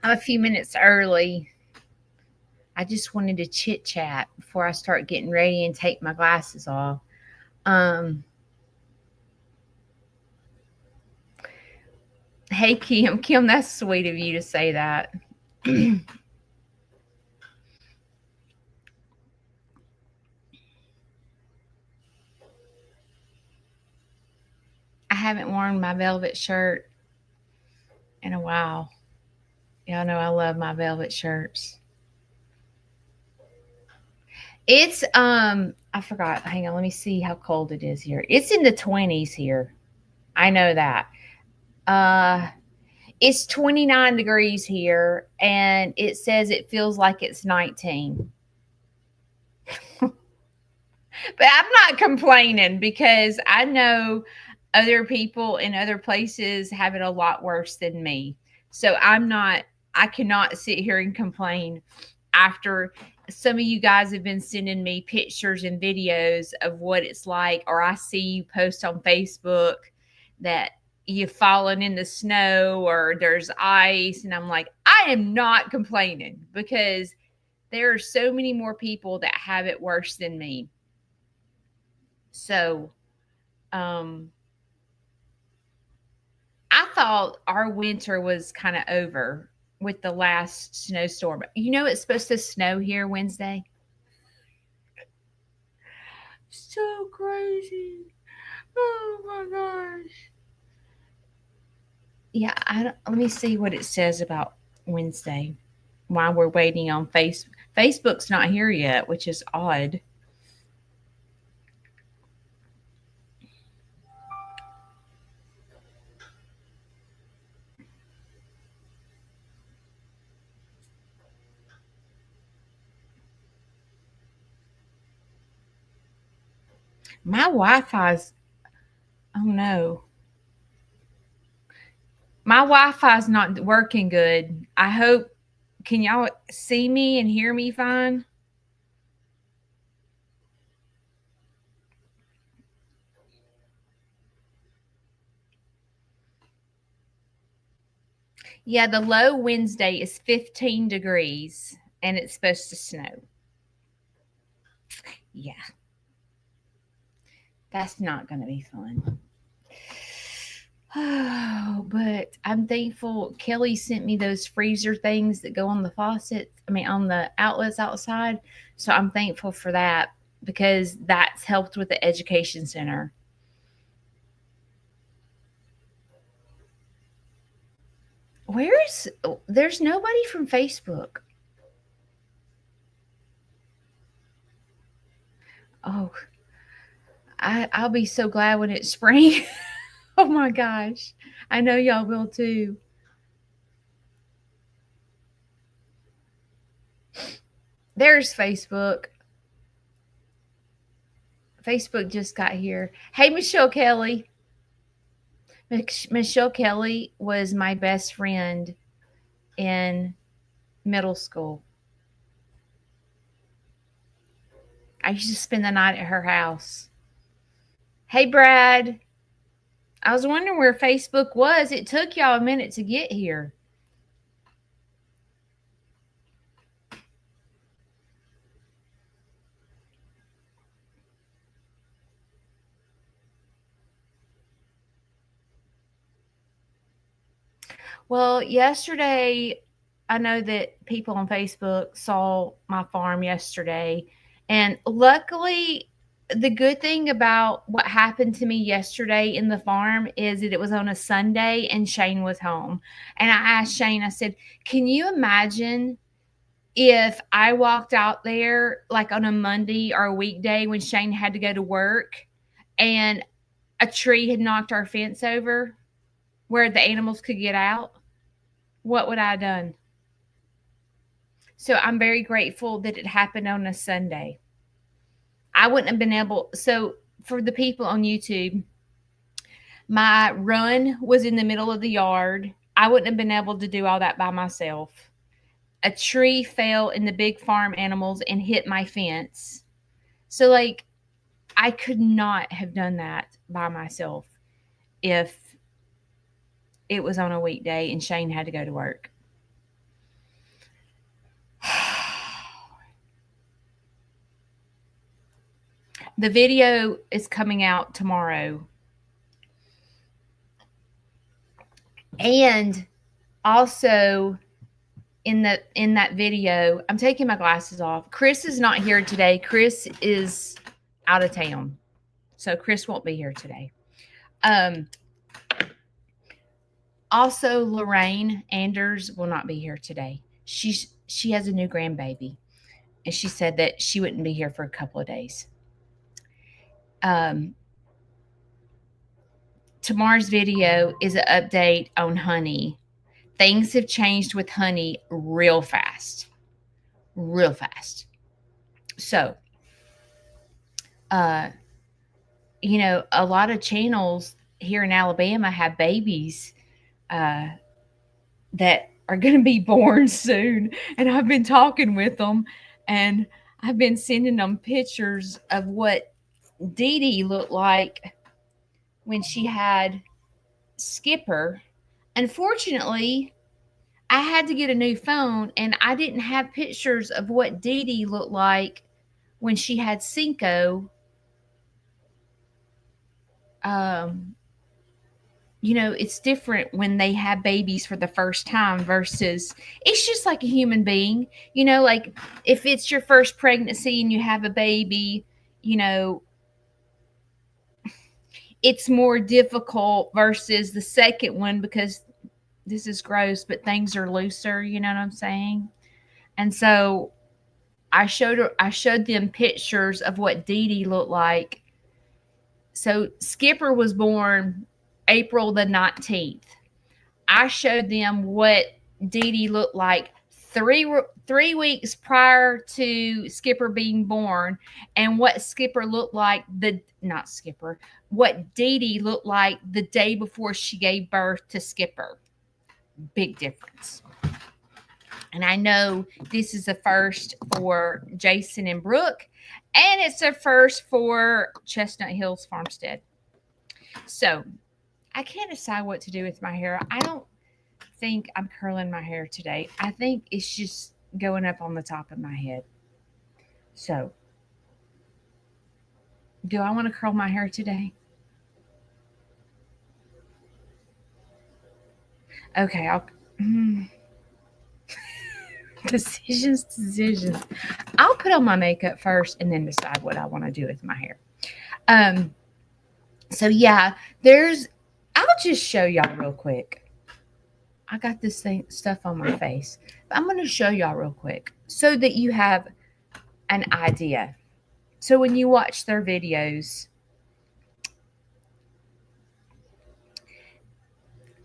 I'm a few minutes early. I just wanted to chit chat before I start getting ready and take my glasses off. Um, hey, Kim. Kim, that's sweet of you to say that. I haven't worn my velvet shirt in a while. Y'all know I love my velvet shirts. It's I forgot. Hang on, let me see how cold it is here. It's in the 20s here. I know that. Uh it's 29 degrees here and it says it feels like it's 19. But I'm not complaining because I know other people in other places have it a lot worse than me. So I cannot sit here and complain after some of you guys have been sending me pictures and videos of what it's like, or I see you post on Facebook that you've fallen in the snow or there's ice. And I'm like, I am not complaining because there are so many more people that have it worse than me. So, um, I thought our winter was kind of over with the last snowstorm. You know, it's supposed to snow here Wednesday. So crazy. Oh my gosh. Yeah, let me see what it says about Wednesday while we're waiting on Facebook's not here yet, which is odd. My Wi-Fi's oh no. My Wi-Fi's not working good. I hope can y'all see me and hear me fine? Yeah, the low Wednesday is 15 degrees and it's supposed to snow. Yeah, that's not going to be fun. Oh, but I'm thankful Kelly sent me those freezer things that go on the faucet, on the outlets outside. So I'm thankful for that because that's helped with the education center. There's nobody from Facebook. Oh, I'll be so glad when it's spring. Oh my gosh. I know y'all will too. There's Facebook. Facebook just got here. Hey, Michelle Kelly. Michelle Kelly was my best friend in middle school. I used to spend the night at her house. Hey, Brad. I was wondering where Facebook was. It took y'all a minute to get here. Well, yesterday, I know that people on Facebook saw my farm yesterday. And luckily, the good thing about what happened to me yesterday in the farm is that it was on a Sunday and Shane was home. And I asked Shane, I said, can you imagine if I walked out there like on a Monday or a weekday when Shane had to go to work and a tree had knocked our fence over where the animals could get out? What would I have done? So I'm very grateful that it happened on a Sunday. I wouldn't have been able. So for the people on YouTube, my run was in the middle of the yard. I wouldn't have been able to do all that by myself. A tree fell in the big farm animals and hit my fence. So, like, I could not have done that by myself if it was on a weekday and Shane had to go to work. The video is coming out tomorrow. And also in that video, I'm taking my glasses off. Chris is not here today. Chris is out of town. So Chris won't be here today. Also, Lorraine Anders will not be here today. She has a new grandbaby, and she said that she wouldn't be here for a couple of days. Tomorrow's video is an update on honey. Things have changed with honey real fast. Real fast. So, you know, a lot of channels here in Alabama have babies that are going to be born soon. And I've been talking with them, and I've been sending them pictures of what Dee Dee looked like when she had Skipper. Unfortunately, I had to get a new phone, and I didn't have pictures of what Dee Dee looked like when she had Cinco. You know, it's different when they have babies for the first time versus it's just like a human being. You know, like if it's your first pregnancy and you have a baby, you know, it's more difficult versus the second one because this is gross, but things are looser, you know what I'm saying? And so I showed them pictures of what Dee Dee looked like. So Skipper was born April the 19th. I showed them what Dee Dee looked like three weeks prior to Skipper being born, and what Skipper looked like what Dee Dee looked like the day before she gave birth to Skipper. Big difference. And I know this is a first for Jason and Brooke, and it's a first for Chestnut Hills Farmstead. So I can't decide what to do with my hair. I don't think I'm curling my hair today. I think it's just going up on the top of my head. So, do I want to curl my hair today? Okay, I'll. Decisions. I'll put on my makeup first and then decide what I want to do with my hair. So yeah, I'll just show y'all real quick. I got this stuff on my face, but I'm going to show y'all real quick so that you have an idea. So when you watch their videos,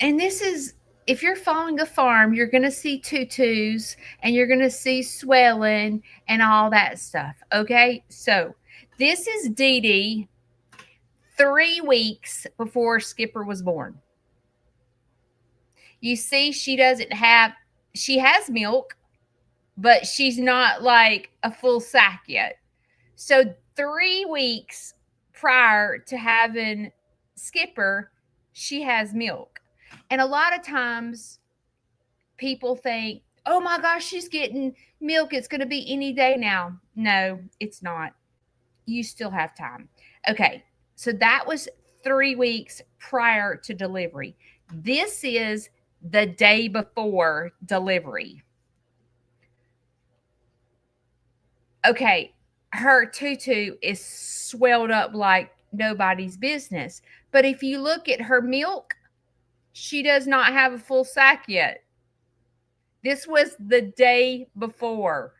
and this is, if you're following a farm, you're going to see tutus and you're going to see swelling and all that stuff. Okay. So this is Dee Dee 3 weeks before Skipper was born. You see, she has milk, but she's not like a full sack yet. So 3 weeks prior to having Skipper, she has milk. And a lot of times people think, oh my gosh, she's getting milk. It's going to be any day now. No, it's not. You still have time. Okay, so that was 3 weeks prior to delivery. This is the day before delivery. Okay, her tutu is swelled up like nobody's business. But if you look at her milk, she does not have a full sack yet. This was the day before.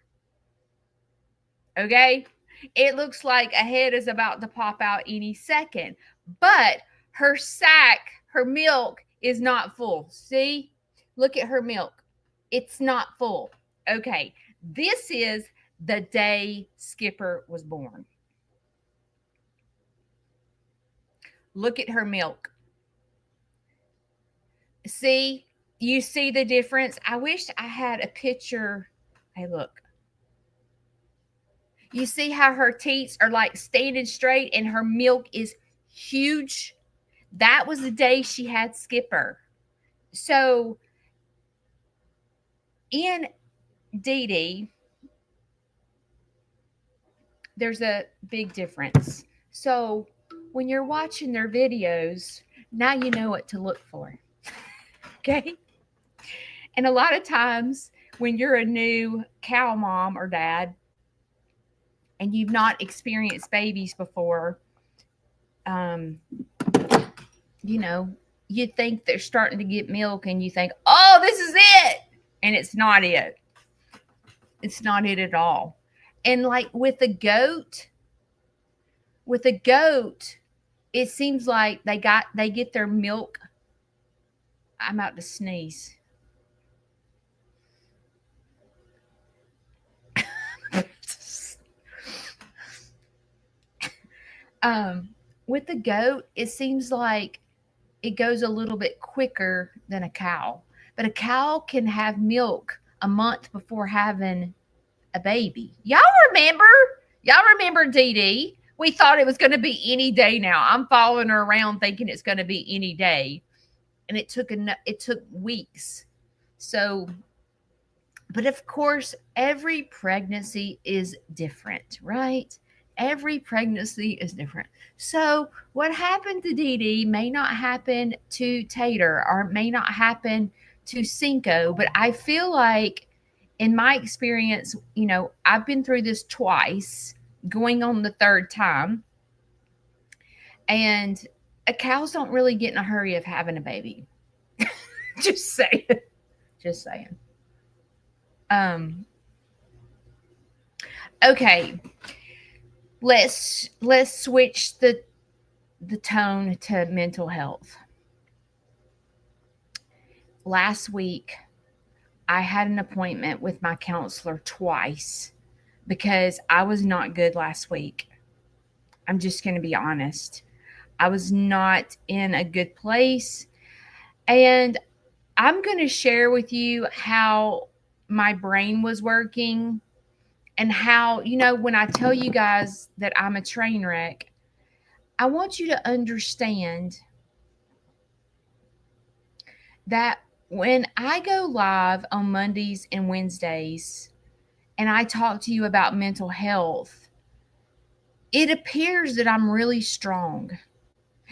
Okay? It looks like a head is about to pop out any second. But her sack, her milk is not full. See? Look at her milk. It's not full. Okay. This is the day Skipper was born. Look at her milk. See? You see the difference? I wish I had a picture. Hey, look. You see how her teats are like standing straight and her milk is huge? That was the day she had Skipper. So in Dee Dee, there's a big difference. So when you're watching their videos, now you know what to look for. Okay. And a lot of times when you're a new cow mom or dad and you've not experienced babies before, um, you know, you think they're starting to get milk and you think, oh, this is it. And it's not it. It's not it at all. And like with a goat, it seems like they get their milk. I'm about to sneeze. um, with the goat, it seems like it goes a little bit quicker than a cow. But a cow can have milk a month before having a baby. Remember? Y'all remember Dee Dee? We thought it was going to be any day now. I'm following her around thinking it's going to be any day. And it took weeks. So, but of course, every pregnancy is different, right? Every pregnancy is different. So, what happened to Dee Dee may not happen to Tater or may not happen to Cinco, but I feel like in my experience, I've been through this twice, going on the third time, and cows don't really get in a hurry of having a baby. Just saying. Just saying. Um, okay. Let's switch the tone to mental health. Last week, I had an appointment with my counselor twice because I was not good last week. I'm just going to be honest. I was not in a good place. And I'm going to share with you how my brain was working and how, when I tell you guys that I'm a train wreck, I want you to understand that when I go live on Mondays and Wednesdays and I talk to you about mental health, it appears that I'm really strong.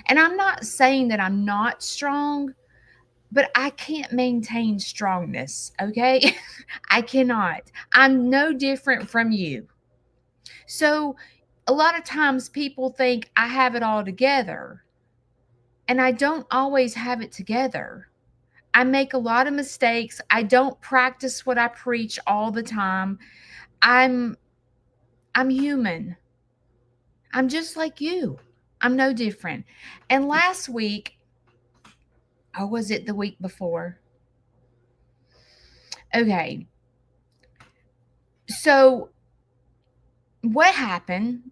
And I'm not saying that I'm not strong, but I can't maintain strongness, okay? I cannot. I'm no different from you. So a lot of times people think I have it all together, and I don't always have it together. I make a lot of mistakes. I don't practice what I preach all the time. I'm human. I'm just like you. I'm no different. And last week, or was it the week before? Okay. So what happened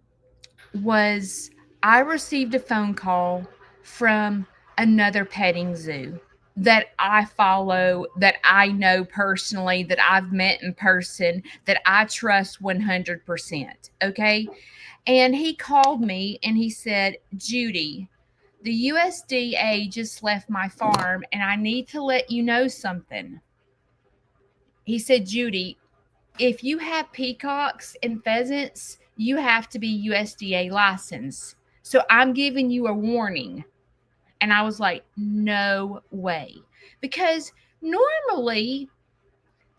was I received a phone call from another petting zoo that I follow, that I know personally, that I've met in person, that I trust 100%. Okay. And he called me and he said, Judy, the USDA just left my farm and I need to let you know something. He said, Judy, if you have peacocks and pheasants, you have to be USDA licensed. So I'm giving you a warning. And I was like, no way. Because normally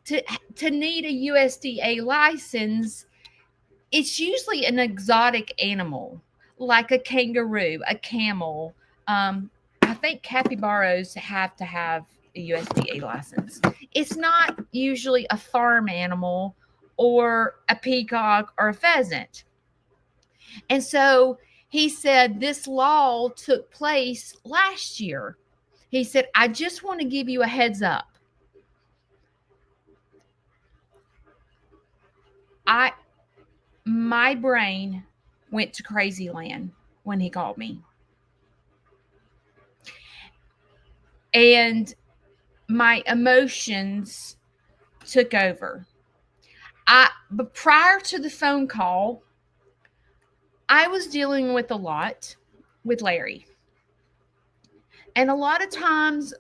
to need a USDA license, it's usually an exotic animal, like a kangaroo, a camel. I think capybaras have to have a USDA license. It's not usually a farm animal or a peacock or a pheasant. And so he said this law took place last year. He said, I just want to give you a heads up. My brain went to crazy land when he called me. And my emotions took over. But prior to the phone call, I was dealing with a lot with Larry. And a lot of times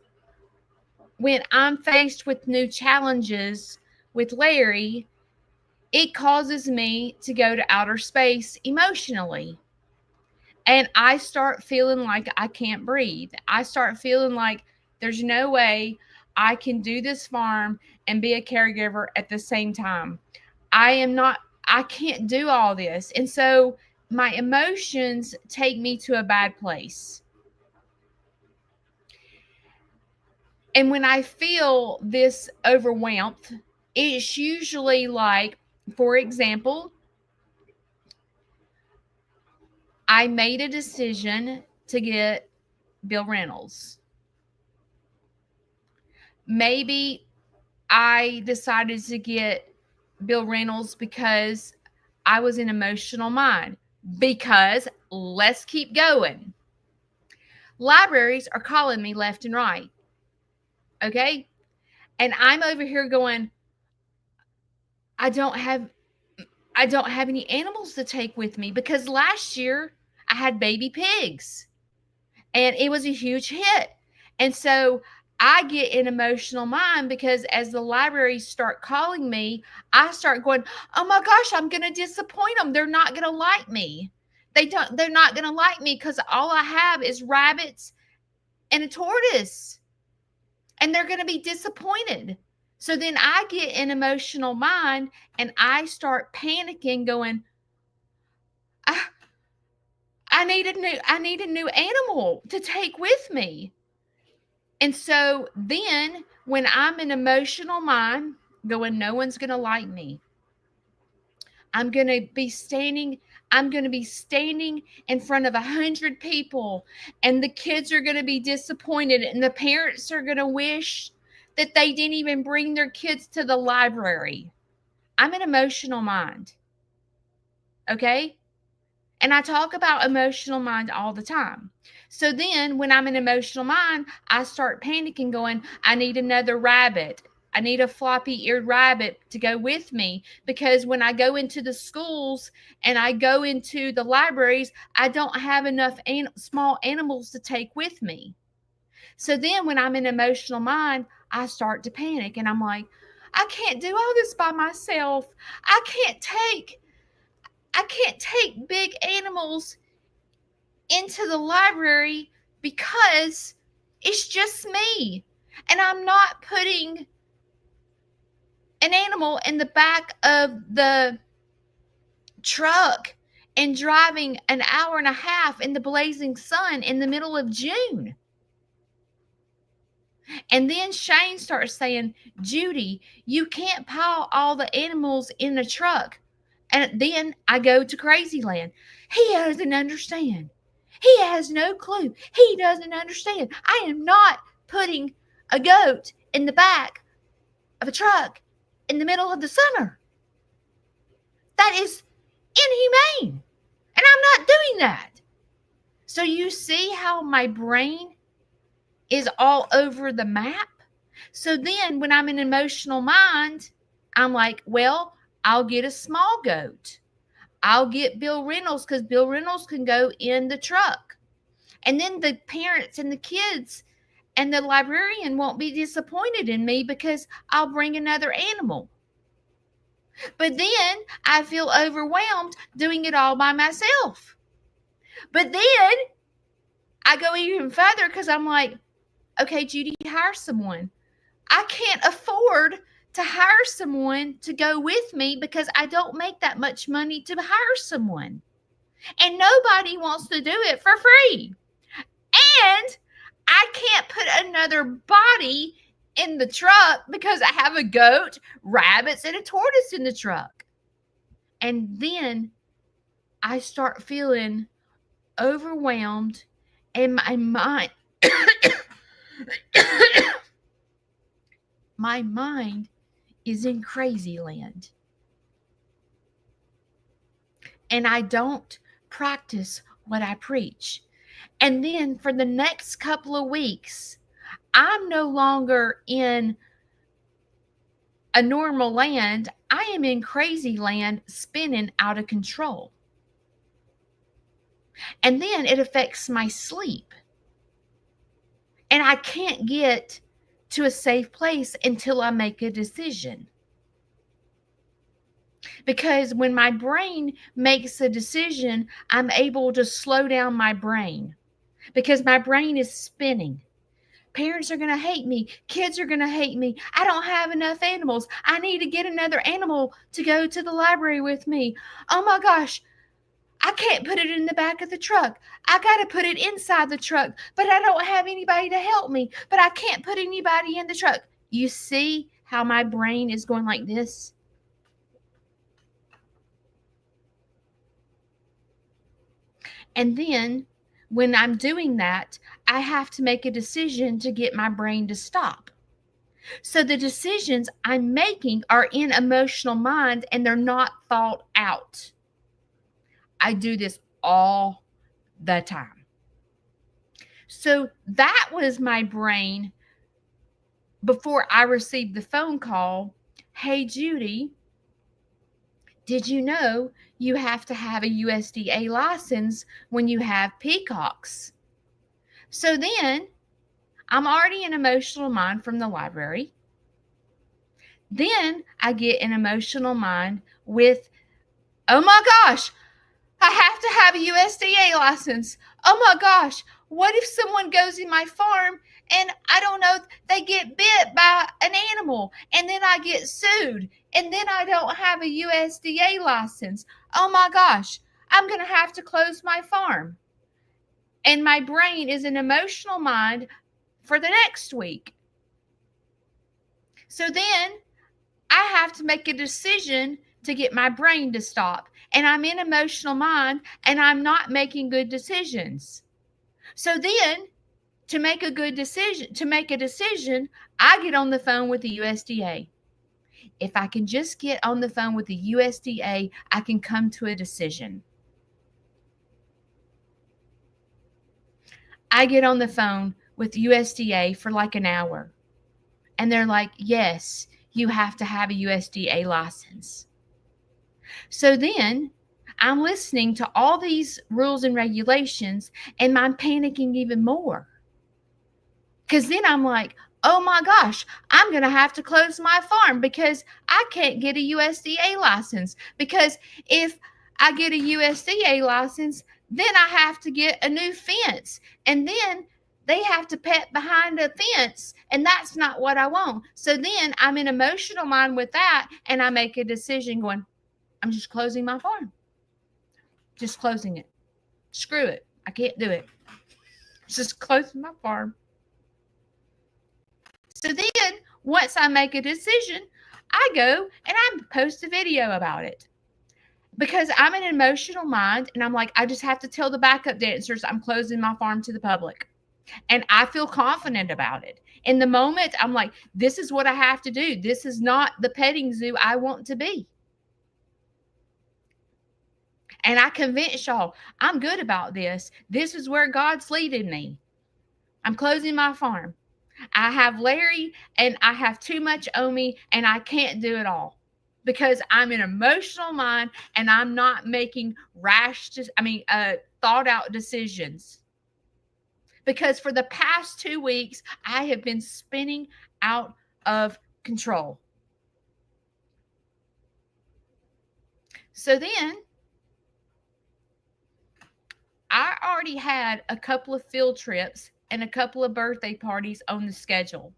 when I'm faced with new challenges with Larry, it causes me to go to outer space emotionally. And I start feeling like I can't breathe. I start feeling like there's no way I can do this farm and be a caregiver at the same time. I am not, I can't do all this. And so my emotions take me to a bad place. And when I feel this overwhelmed, it's usually like, for example, I made a decision to get Bill Reynolds. Maybe I decided to get Bill Reynolds because I was in emotional mind. Because let's keep going. Libraries are calling me left and right. Okay? And I'm over here going, I don't have any animals to take with me because last year I had baby pigs and it was a huge hit. And so I get an emotional mind because as the libraries start calling me, I start going, "Oh my gosh, I'm going to disappoint them. They're not going to like me. They're not going to like me cuz all I have is rabbits and a tortoise. And they're going to be disappointed." So then I get an emotional mind and I start panicking going, I, I need a new animal to take with me. And so then when I'm in emotional mind going, no one's going to like me. I'm going to be standing in front of 100 people and the kids are going to be disappointed and the parents are going to wish that they didn't even bring their kids to the library. I'm an emotional mind. Okay? And I talk about emotional mind all the time. So then when I'm in emotional mind, I start panicking going, I need another rabbit. I need a floppy-eared rabbit to go with me because when I go into the schools and I go into the libraries, I don't have enough small animals to take with me. So then when I'm in emotional mind, I start to panic and I'm like, I can't do all this by myself. I can't take big animals into the library because it's just me. And I'm not putting an animal in the back of the truck and driving an hour and a half in the blazing sun in the middle of June. And then Shane starts saying, Judy, you can't pile all the animals in the truck. And then I go to Crazy Land. He doesn't understand. He has no clue. He doesn't understand. I am not putting a goat in the back of a truck in the middle of the summer. That is inhumane. And I'm not doing that. So you see how my brain is all over the map? So then when I'm in emotional mind, I'm like, well, I'll get a small goat. I'll get Bill Reynolds because Bill Reynolds can go in the truck. And then the parents and the kids and the librarian won't be disappointed in me because I'll bring another animal. But then I feel overwhelmed doing it all by myself. But then I go even further because I'm like, okay, Judy, hire someone. I can't afford to hire someone to go with me because I don't make that much money to hire someone. And nobody wants to do it for free. And I can't put another body in the truck because I have a goat, rabbits, and a tortoise in the truck. And then I start feeling overwhelmed and my mind my mind is in crazy land. And I don't practice what I preach. And then for the next couple of weeks, I'm no longer in a normal land. I am in crazy land, spinning out of control. And then it affects my sleep. And I can't get to a safe place until I make a decision. Because when my brain makes a decision, I'm able to slow down my brain because my brain is spinning. Parents are going to hate me. Kids are going to hate me. I don't have enough animals. I need to get another animal to go to the library with me. Oh my gosh, I can't put it in the back of the truck. I got to put it inside the truck, but I don't have anybody to help me. But I can't put anybody in the truck. You see how my brain is going like this? And then when I'm doing that, I have to make a decision to get my brain to stop. So the decisions I'm making are in emotional mind and they're not thought out. I do this all the time. So that was my brain before I received the phone call. Hey, Judy, did you know you have to have a USDA license when you have peacocks? So then I'm already in emotional mind from the library. Then I get an emotional mind with, oh my gosh, I have to have a USDA license. Oh my gosh, what if someone goes in my farm and I don't know, they get bit by an animal and then I get sued and then I don't have a USDA license? Oh my gosh, I'm going to have to close my farm. And my brain is an emotional mind for the next week. So then I have to make a decision to get my brain to stop. And I'm in emotional mind and I'm not making good decisions. So then to make a decision, I get on the phone with the USDA. If I can just get on the phone with the USDA, I can come to a decision. I get on the phone with USDA for like an hour. And they're like, yes, you have to have a USDA license. So then I'm listening to all these rules and regulations and I'm panicking even more. Because then I'm like, oh my gosh, I'm going to have to close my farm because I can't get a USDA license. Because if I get a USDA license, then I have to get a new fence. And then they have to pet behind a fence. And that's not what I want. So then I'm in emotional mind with that. And I make a decision going, I'm just closing my farm. Just closing it. Screw it. I can't do it. Just closing my farm. So then, once I make a decision, I go and I post a video about it. Because I'm in an emotional mind and I'm like, I just have to tell the backup dancers I'm closing my farm to the public. And I feel confident about it. In the moment, I'm like, this is what I have to do. This is not the petting zoo I want to be. And I convince y'all, I'm good about this. This is where God's leading me. I'm closing my farm. I have Larry and I have too much on me and I can't do it all because I'm in emotional mind and I'm not making thought out decisions. Because for the past 2 weeks, I have been spinning out of control. So then I already had a couple of field trips and a couple of birthday parties on the schedule.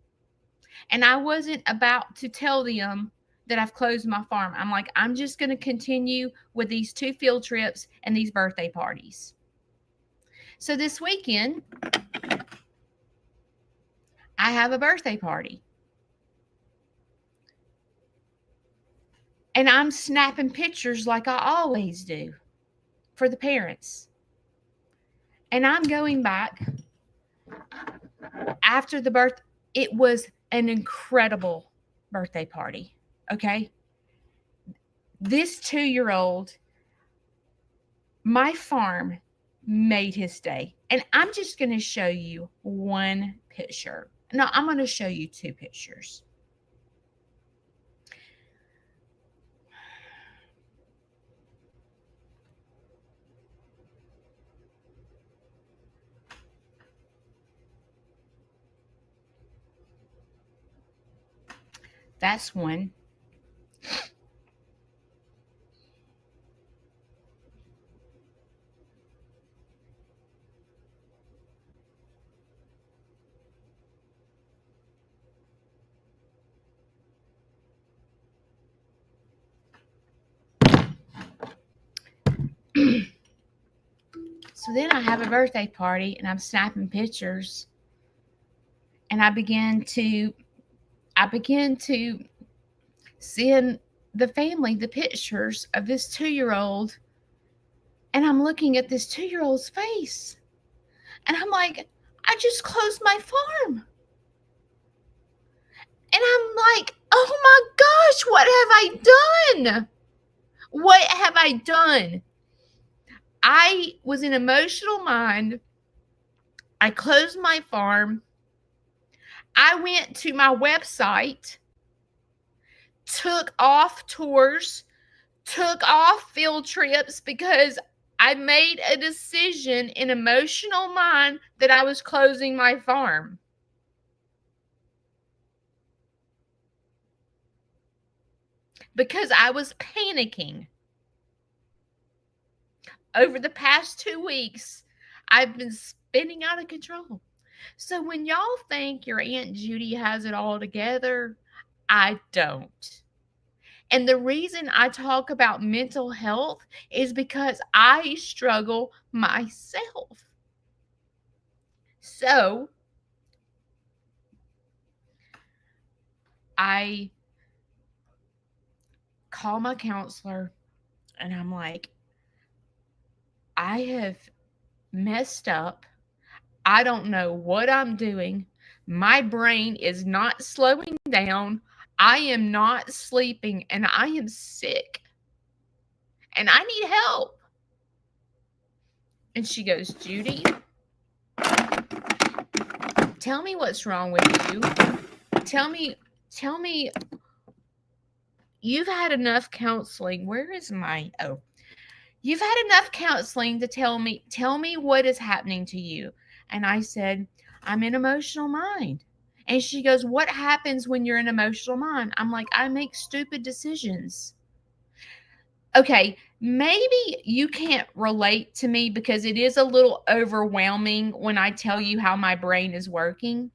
And I wasn't about to tell them that I've closed my farm. I'm like, I'm just going to continue with these 2 field trips and these birthday parties. So this weekend, I have a birthday party. And I'm snapping pictures like I always do for the parents. And I'm going back after the birth. It was an incredible birthday party. Okay. This 2-year-old, my farm made his day. And I'm just going to show you one picture. No, I'm going to show you 2 pictures. That's one. So then I have a birthday party and I'm snapping pictures, and I begin to send the family the pictures of this 2-year-old, and I'm looking at this 2-year-old's face, and I'm like, I just closed my farm. And I'm like, oh my gosh, what have I done? What have I done? I was in emotional mind. I closed my farm. I went to my website, took off tours, took off field trips because I made a decision in emotional mind that I was closing my farm. Because I was panicking. Over the past 2 weeks, I've been spinning out of control. So when y'all think your Aunt Judy has it all together, I don't. And the reason I talk about mental health is because I struggle myself. So I call my counselor and I'm like, I have messed up. I don't know what I'm doing. My brain is not slowing down. I am not sleeping and I am sick and I need help. And she goes, Judy, tell me what's wrong with you. Tell me, you've had enough counseling. Where is my, oh, you've had enough counseling to tell me what is happening to you. And I said, I'm in emotional mind. And she goes, what happens when you're in emotional mind? I'm like, I make stupid decisions. Okay, maybe you can't relate to me because it is a little overwhelming when I tell you how my brain is working.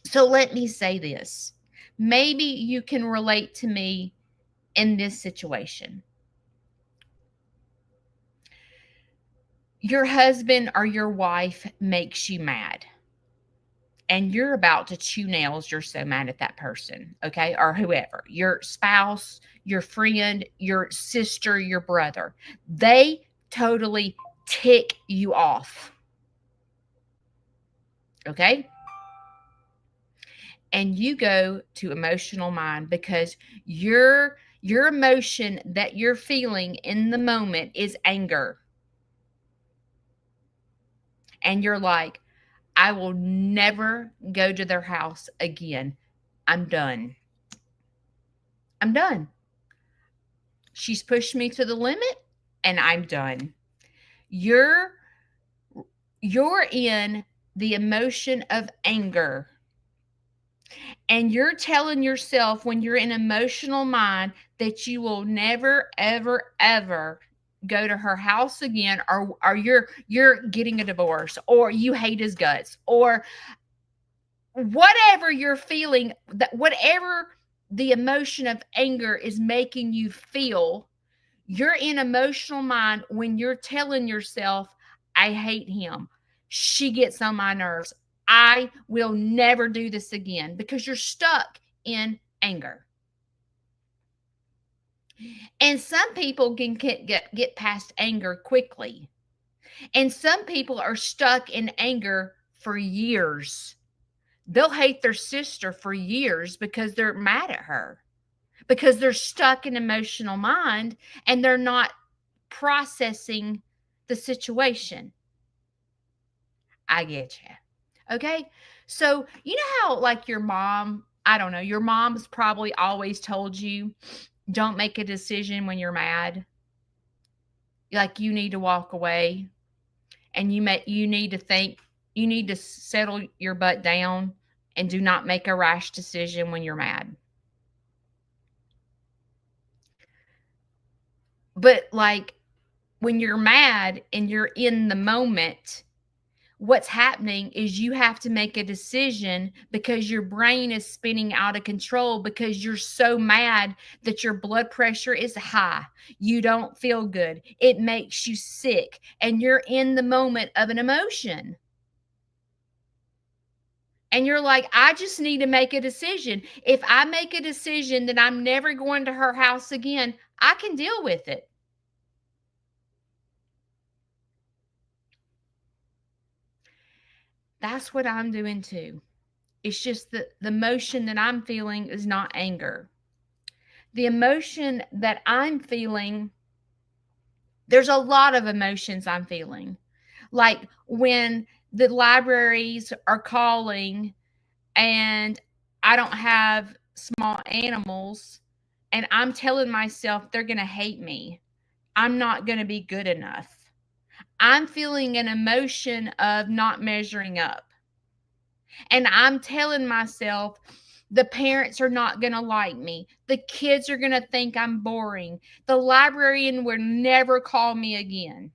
So let me say this. Maybe you can relate to me in this situation. Your husband or your wife makes you mad, and you're about to chew nails. You're so mad at that person, okay? Or whoever, your spouse, your friend, your sister, your brother. They totally tick you off, okay? And you go to emotional mind because your emotion that you're feeling in the moment is anger. And you're like, I will never go to their house again. I'm done. I'm done. She's pushed me to the limit and I'm done. You're you're in the emotion of anger. And you're telling yourself when you're in emotional mind that you will never ever ever go to her house again, or you're getting a divorce, or you hate his guts, or whatever you're feeling, that whatever the emotion of anger is making you feel, you're in emotional mind when you're telling yourself, I hate him. She gets on my nerves. I will never do this again, because you're stuck in anger. And some people can get past anger quickly. And some people are stuck in anger for years. They'll hate their sister for years because they're mad at her, because they're stuck in emotional mind and they're not processing the situation. I get you. Okay. So, you know how, like, your mom, I don't know, your mom's probably always told you, don't make a decision when you're mad. Like, you need to walk away, and you need to think, you need to settle your butt down and do not make a rash decision when you're mad. But like, when you're mad and you're in the moment, what's happening is you have to make a decision because your brain is spinning out of control because you're so mad that your blood pressure is high. You don't feel good. It makes you sick, and you're in the moment of an emotion. And you're like, I just need to make a decision. If I make a decision that I'm never going to her house again, I can deal with it. That's what I'm doing too. It's just that the emotion that I'm feeling is not anger. The emotion that I'm feeling, there's a lot of emotions I'm feeling. Like when the libraries are calling and I don't have small animals, and I'm telling myself they're going to hate me. I'm not going to be good enough. I'm feeling an emotion of not measuring up. And I'm telling myself the parents are not going to like me. The kids are going to think I'm boring. The librarian will never call me again.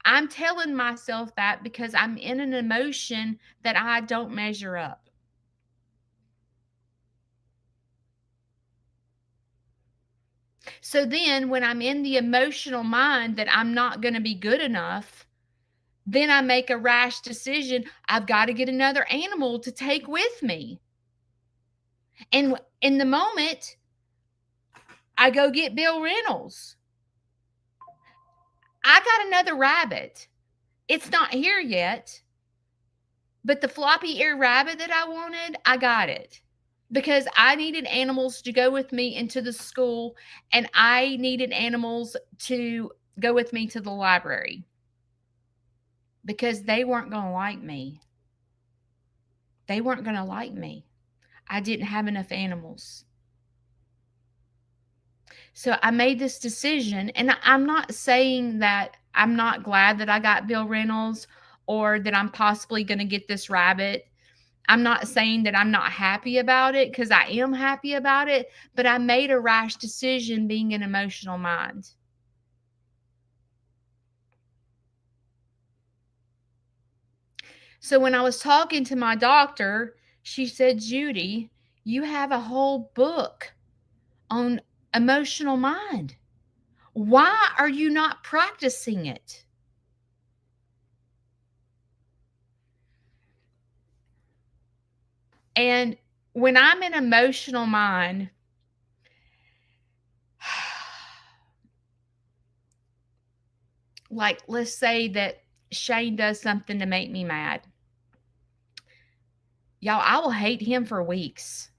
I'm telling myself that because I'm in an emotion that I don't measure up. So then when I'm in the emotional mind that I'm not going to be good enough, then I make a rash decision. I've got to get another animal to take with me. And in the moment, I go get Bill Reynolds. I got another rabbit. It's not here yet, but the floppy ear rabbit that I wanted, I got it because I needed animals to go with me into the school, and I needed animals to go with me to the library because they weren't going to like me. They weren't going to like me. I didn't have enough animals. So I made this decision, and I'm not saying that I'm not glad that I got Bill Reynolds or that I'm possibly going to get this rabbit. I'm not saying that I'm not happy about it because I am happy about it, but I made a rash decision being an emotional mind. So when I was talking to my doctor, she said, Judy, you have a whole book on emotional mind. Why are you not practicing it? And when I'm in emotional mind, like let's say that Shane does something to make me mad. Y'all, I will hate him for weeks.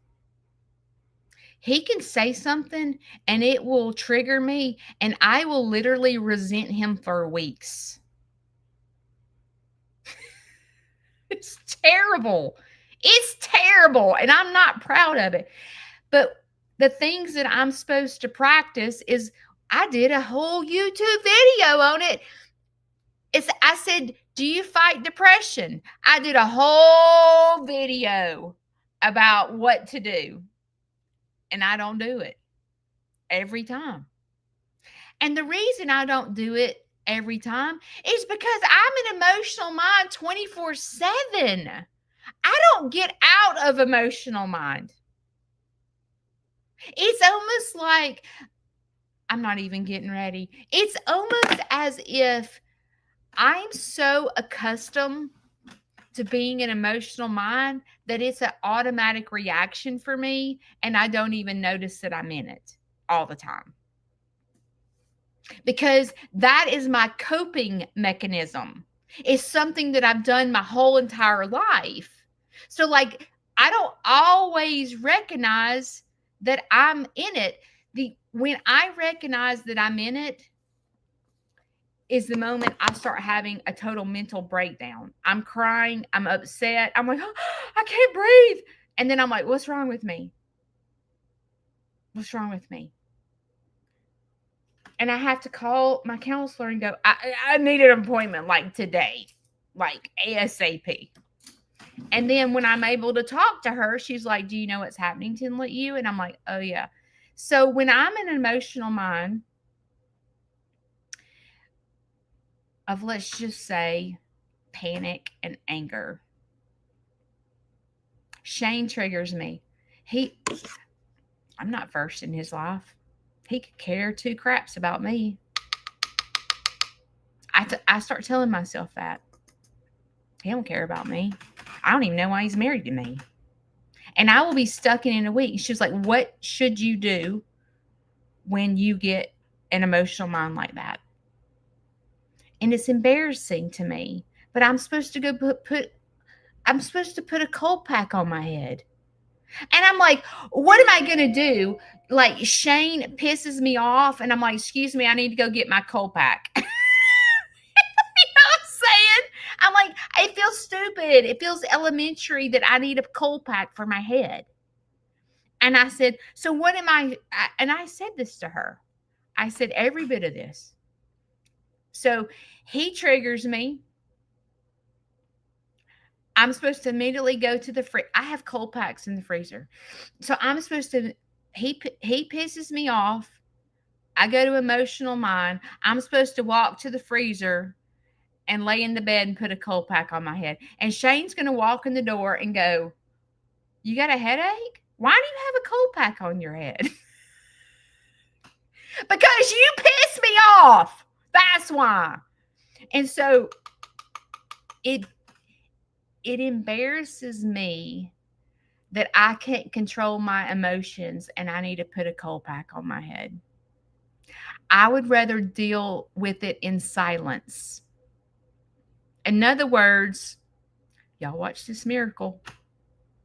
He can say something and it will trigger me, and I will literally resent him for weeks. It's terrible. It's terrible. And I'm not proud of it. But the things that I'm supposed to practice is I did a whole YouTube video on it. I said, do you fight depression? I did a whole video about what to do. And I don't do it every time. And the reason I don't do it every time is because I'm an emotional mind 24/7. I don't get out of emotional mind. It's almost like I'm not even getting ready. It's almost as if I'm so accustomed to being an emotional mind that it's an automatic reaction for me, and I don't even notice that I'm in it all the time. Because that is my coping mechanism. It's something that I've done my whole entire life. So, like, I don't always recognize that I'm in it. When I recognize that I'm in it is the moment I start having a total mental breakdown. I'm crying, I'm upset. I'm like, oh, I can't breathe. And then I'm like, what's wrong with me? What's wrong with me? And I have to call my counselor and go, I need an appointment like today, like ASAP. And then when I'm able to talk to her, she's like, do you know what's happening to you? And I'm like, oh, yeah. So when I'm in an emotional mind of, let's just say, panic, and anger. Shane triggers me. He I'm not first in his life. He could care two craps about me. I start telling myself that. He don't care about me. I don't even know why he's married to me. And I will be stuck in a week. She was like, what should you do when you get an emotional mind like that? And it's embarrassing to me. But I'm supposed to go I'm supposed to put a cold pack on my head. And I'm like, what am I going to do? Like, Shane pisses me off, and I'm like, excuse me, I need to go get my cold pack. You know what I'm saying? I'm like, it feels stupid. It feels elementary that I need a cold pack for my head. And I said, so what am and I said this to her. I said, every bit of this. So he triggers me. I'm supposed to immediately go to the I have cold packs in the freezer. So I'm supposed to, he pisses me off. I go to emotional mind. I'm supposed to walk to the freezer and lay in the bed and put a cold pack on my head. And Shane's going to walk in the door and go, you got a headache? Why do you have a cold pack on your head? Because you piss me off. That's why. And so it embarrasses me that I can't control my emotions and I need to put a cold pack on my head. I would rather deal with it in silence. In other words, y'all watch this miracle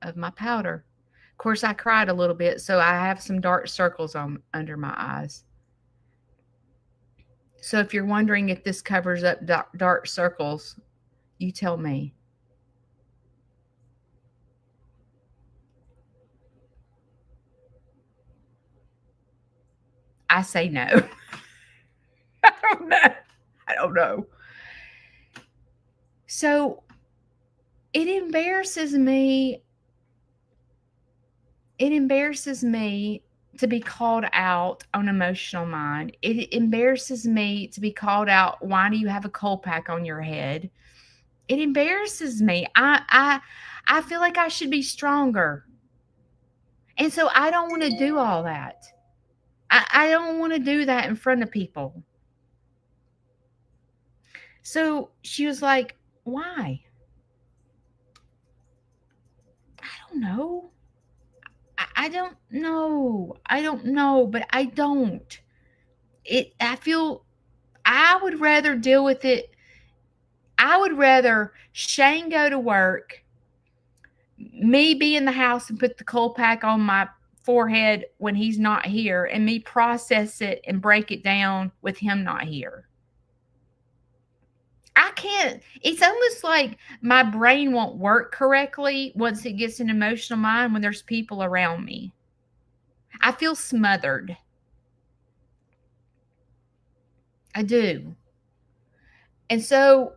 of my powder. Of course, I cried a little bit, so I have some dark circles under my eyes. So if you're wondering if this covers up dark circles, you tell me. I say no. I don't know. I don't know. So it embarrasses me. It embarrasses me to be called out on emotional mind. It embarrasses me to be called out. Why do you have a cold pack on your head? It embarrasses me. I feel like I should be stronger. And so I don't want to do all that. I don't want to do that in front of people. So she was like, why? I don't know. I don't know. I don't know, but I don't. I feel I would rather deal with it. I would rather Shane go to work, me be in the house and put the cold pack on my forehead when he's not here, and me process it and break it down with him not here. I can't. It's almost like my brain won't work correctly once it gets an emotional mind when there's people around me. I feel smothered. I do. And so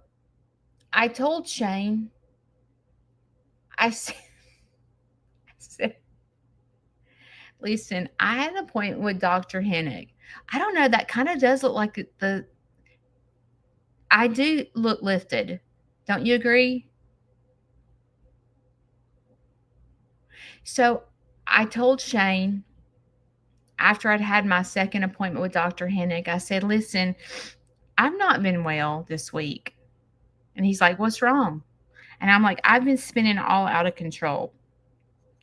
I told Shane, I said, listen, I had an appointment with Dr. Hennig. I don't know, that kind of does look like I do look lifted. Don't you agree? So I told Shane after I'd had my second appointment with Dr. Hennig, I said, listen, I've not been well this week. And he's like, what's wrong? And I'm like, I've been spinning all out of control.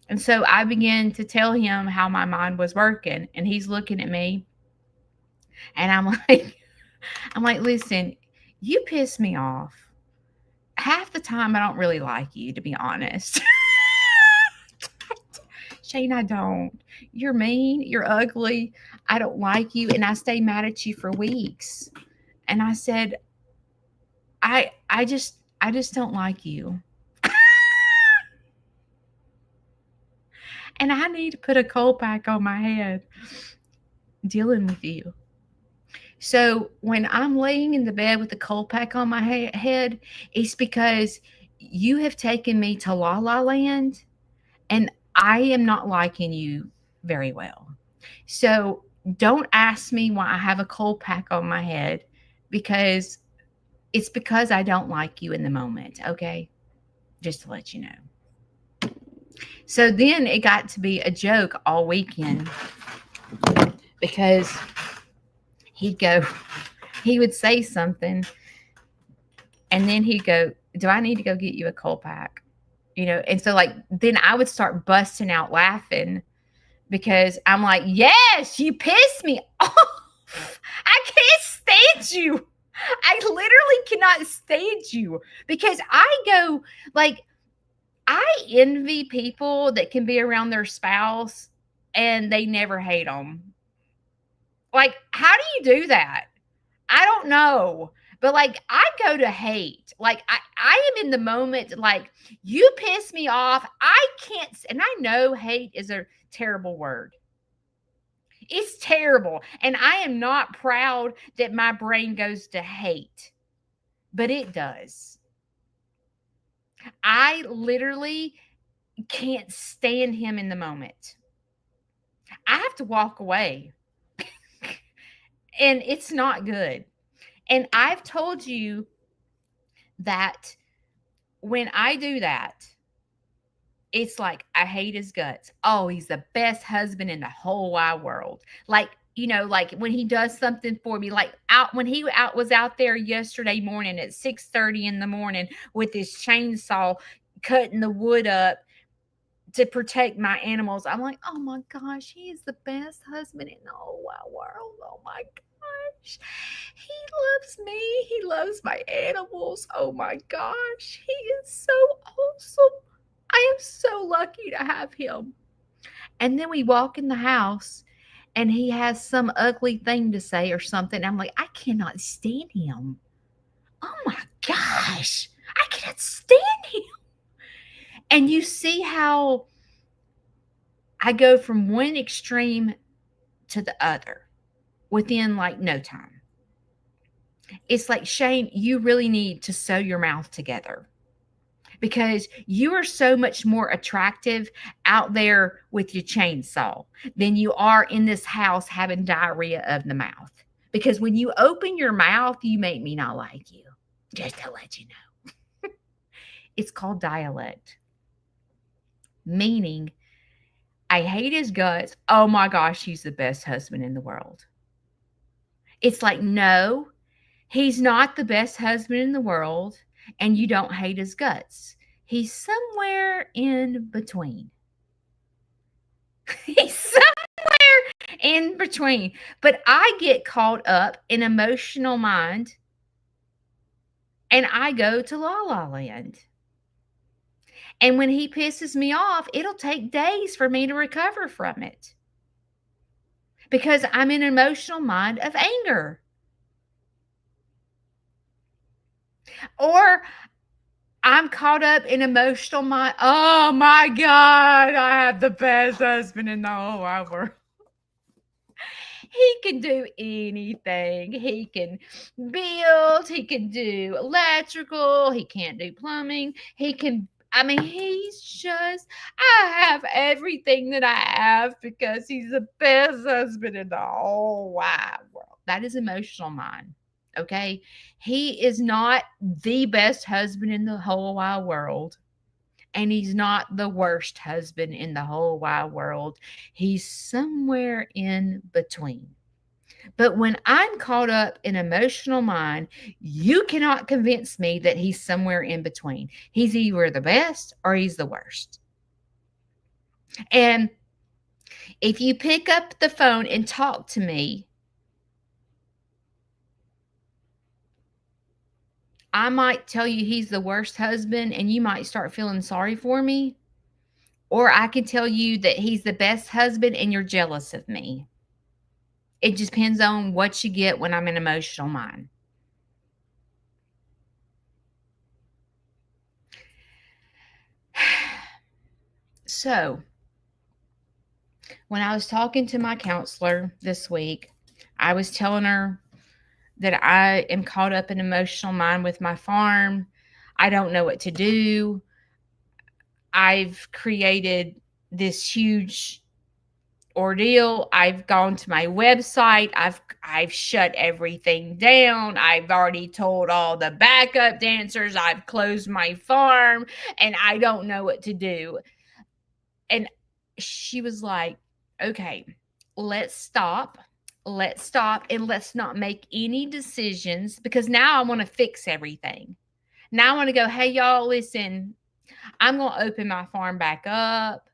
And so I began to tell him how my mind was working. And he's looking at me. And I'm like, listen, you piss me off. Half the time I don't really like you, to be honest. Shane, I don't. You're mean. You're ugly. I don't like you. And I stay mad at you for weeks. And I said, I just don't like you. And I need to put a cold pack on my head dealing with you. So when I'm laying in the bed with the cold pack on my head, it's because you have taken me to La La Land and I am not liking you very well. So don't ask me why I have a cold pack on my head because It's because I don't like you in the moment, okay? Just to let you know. So then it got to be a joke all weekend because he'd go, he would say something, and then he'd go, "Do I need to go get you a cold pack?" And so like then I would start busting out laughing because I'm like, "Yes, you piss me off. I can't stand you. I literally cannot stand you because I go like I envy people that can be around their spouse and they never hate them. Like, how do you do that? I don't know. But like I go to hate. Like I am in the moment, like you piss me off. I can't, and I know hate is a terrible word. It's terrible. And I am not proud that my brain goes to hate, but it does. I literally can't stand him in the moment. I have to walk away. And it's not good. And I've told you that when I do that, it's like I hate his guts. Oh, he's the best husband in the whole wide world. Like, like when he does something for me, like out when he out was out there yesterday morning at 6:30 in the morning with his chainsaw cutting the wood up to protect my animals. I'm like, oh my gosh, he is the best husband in the whole wide world. Oh my gosh. He loves me. He loves my animals. Oh my gosh. He is so awesome. I am so lucky to have him. And then we walk in the house and he has some ugly thing to say or something. I'm like, I cannot stand him. Oh my gosh. I cannot stand him. And you see how I go from one extreme to the other within like no time. It's like, Shane, you really need to sew your mouth together because you are so much more attractive out there with your chainsaw than you are in this house having diarrhea of the mouth. Because when you open your mouth, you make me not like you. Just to let you know. It's called dialect, meaning I hate his guts. Oh my gosh, he's the best husband in the world. It's like, no, he's not the best husband in the world, and you don't hate his guts. He's somewhere in between. He's somewhere in between. But I get caught up in emotional mind and I go to La La Land. And when he pisses me off, it'll take days for me to recover from it because I'm in an emotional mind of anger. Or I'm caught up in emotional mind. Oh my God, I have the best husband in the whole wide world. He can do anything. He can build, he can do electrical, he can't do plumbing. He's just, I have everything that I have because he's the best husband in the whole wide world. That is emotional mind. Okay. He is not the best husband in the whole wide world. And he's not the worst husband in the whole wide world. He's somewhere in between. But when I'm caught up in emotional mind, you cannot convince me that he's somewhere in between. He's either the best or he's the worst. And if you pick up the phone and talk to me, I might tell you he's the worst husband and you might start feeling sorry for me. Or I can tell you that he's the best husband and you're jealous of me. It just depends on what you get when I'm in emotional mind. So, when I was talking to my counselor this week, I was telling her that I am caught up in emotional mind with my farm. I don't know what to do. I've created this huge ordeal. I've gone to my website. I've shut everything down. I've already told all the backup dancers. I've closed my farm and I don't know what to do. And she was like, "Okay, let's stop. Let's stop and let's not make any decisions because now I want to fix everything. Now I want to go, hey, y'all, listen, I'm going to open my farm back up."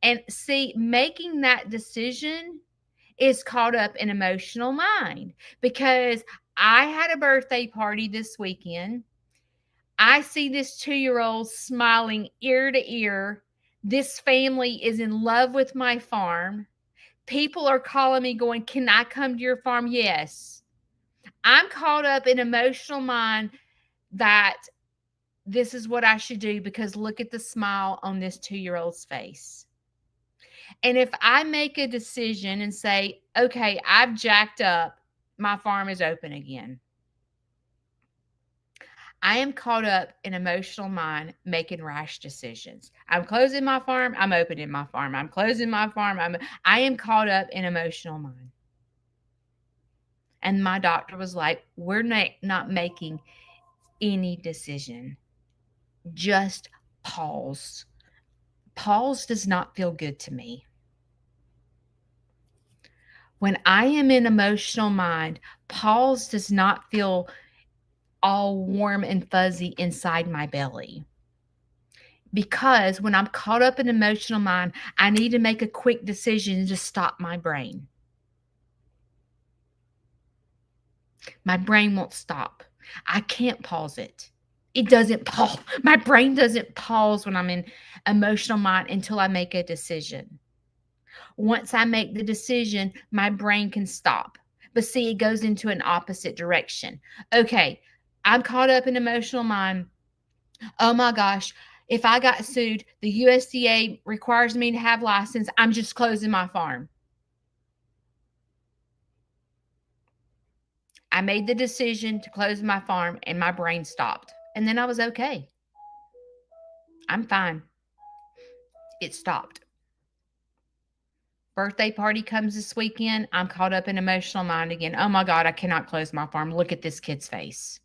And see, making that decision is caught up in emotional mind because I had a birthday party this weekend. I see this 2-year-old smiling ear to ear. This family is in love with my farm. People are calling me going, "Can I come to your farm?" Yes. I'm caught up in emotional mind that this is what I should do because look at the smile on this 2-year-old's face. And if I make a decision and say, "Okay, I've jacked up, my farm is open again." I am caught up in emotional mind making rash decisions. I'm closing my farm, I'm opening my farm. I'm closing my farm, I am caught up in emotional mind. And my doctor was like, "We're not making any decision. Just pause." Pause does not feel good to me. When I am in emotional mind, pause does not feel all warm and fuzzy inside my belly. Because when I'm caught up in emotional mind, I need to make a quick decision to stop my brain. My brain won't stop. I can't pause it. It doesn't pause. My brain doesn't pause when I'm in emotional mind until I make a decision. Once I make the decision, my brain can stop. But see, it goes into an opposite direction. Okay, I'm caught up in emotional mind. Oh my gosh, if I got sued, the USDA requires me to have license. I'm just closing my farm. I made the decision to close my farm and my brain stopped. And then I was okay. I'm fine. It stopped. Birthday party comes this weekend. I'm caught up in emotional mind again. Oh my God, I cannot close my farm. Look at this kid's face.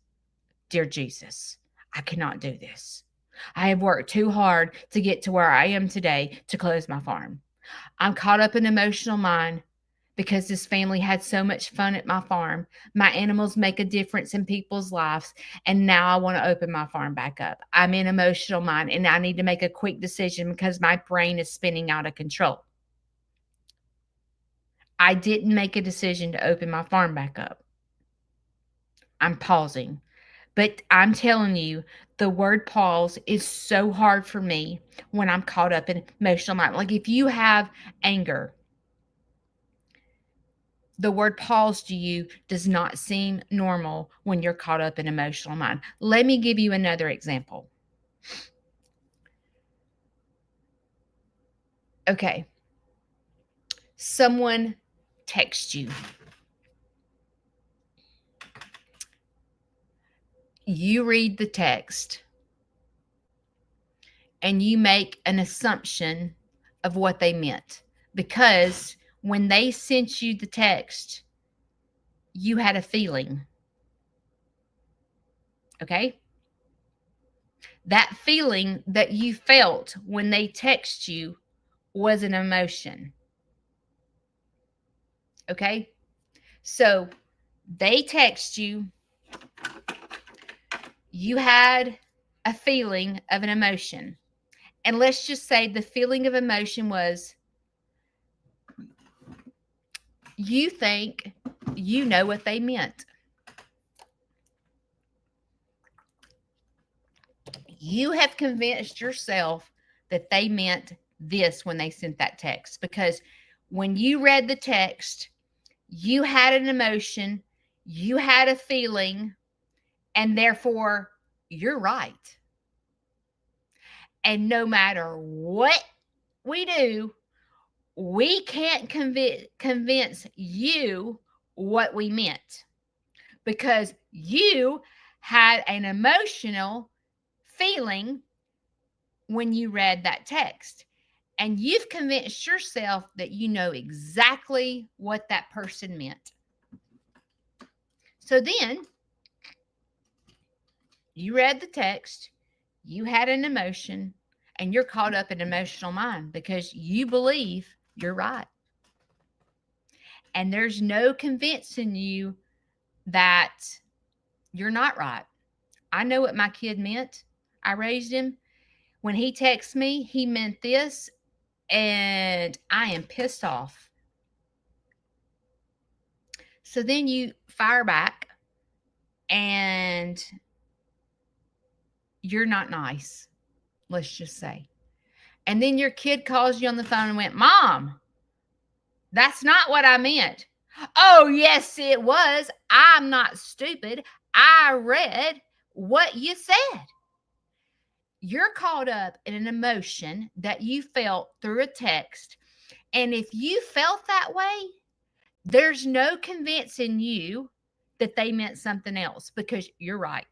Dear Jesus, I cannot do this. I have worked too hard to get to where I am today to close my farm. I'm caught up in emotional mind because this family had so much fun at my farm. My animals make a difference in people's lives. And now I want to open my farm back up. I'm in emotional mind and I need to make a quick decision because my brain is spinning out of control. I didn't make a decision to open my farm back up. I'm pausing. But I'm telling you, the word pause is so hard for me when I'm caught up in emotional mind. Like if you have anger, the word pause to you does not seem normal when you're caught up in emotional mind. Let me give you another example. Okay. Someone texts you. You read the text and you make an assumption of what they meant because when they sent you the text, you had a feeling. Okay? That feeling that you felt when they text you was an emotion. Okay? So they text you, you had a feeling of an emotion. And let's just say the feeling of emotion was you think you know what they meant. You have convinced yourself that they meant this when they sent that text because when you read the text, you had an emotion, you had a feeling, and therefore you're right. And no matter what we do, we can't convince you what we meant because you had an emotional feeling when you read that text. And you've convinced yourself that you know exactly what that person meant. So then you read the text, you had an emotion, and you're caught up in emotional mind because you believe you're right. And there's no convincing you that you're not right. I know what my kid meant. I raised him. When he texts me, he meant this, and I am pissed off. So then you fire back, and you're not nice, let's just say. And then your kid calls you on the phone and went, Mom, that's not what I meant. Oh, yes, it was. I'm not stupid. I read what you said. You're caught up in an emotion that you felt through a text. And if you felt that way, there's no convincing you that they meant something else because you're right.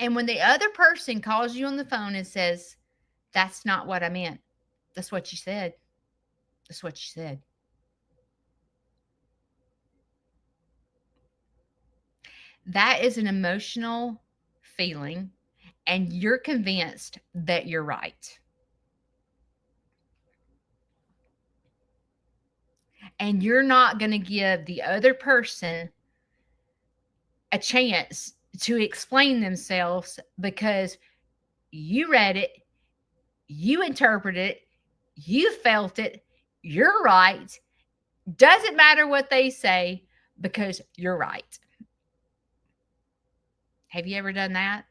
And when the other person calls you on the phone and says, that's not what I meant, that's what you said. That's what you said. That is an emotional feeling, and you're convinced that you're right. And you're not going to give the other person a chance to explain themselves because you read it, you interpreted it, you felt it, you're right. Doesn't matter what they say because you're right. Have you ever done that?